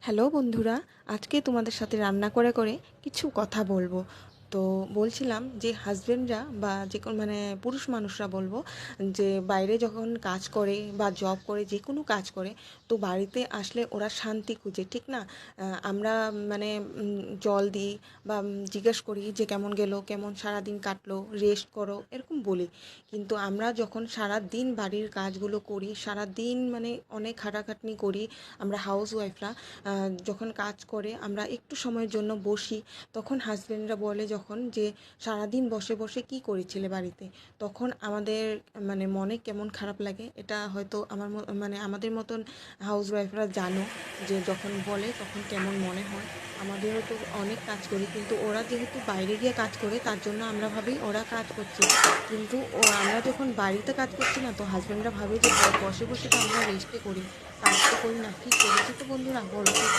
Hello বন্ধুরা, আজকে তোমাদের সাথে রান্না করে করে কিছু কথা বলবো। তো বলছিলাম যে হাজবেন্ডরা বা যে কোনো পুরুষ মানুষরা বলবো, যে বাইরে যখন কাজ করে বা জব করে যে কোনো কাজ করে, তো বাড়িতে আসলে ওরা শান্তি খুঁজে, ঠিক না? আমরা মানে জল দিই বা জিজ্ঞেস করি যে কেমন গেলো, কেমন সারা দিন কাটলো, রেস্ট করো, এরকম বলি। কিন্তু আমরা যখন সারা দিন বাড়ির কাজগুলো করি, সারা দিন অনেক খাটাখাটনি করি, আমরা হাউস ওয়াইফরা যখন কাজ করে আমরা একটু সময়ের জন্য বসি, তখন হাজবেন্ডরা বলে যখন যে সারাদিন বসে বসে কি করেছিলে বাড়িতে, তখন আমাদের মনে কেমন খারাপ লাগে। এটা হয়তো আমাদের মতন হাউস ওয়াইফরা জানো যে যখন বলে তখন কেমন মনে হয়। আমাদেরও তো অনেক কাজ করি, কিন্তু ওরা যেহেতু বাইরে গিয়ে কাজ করে তার জন্য আমরা ভাবি ওরা কাজ করছে, কিন্তু আমরা যখন বাড়িতে কাজ করছি না, তো হাজবেন্ডরা ভাবে যে বসে বসে তো আমরা রেস্টে করি, কাজ তো করি না। ঠিক করেছি তো বন্ধুরা, বলো ঠিক?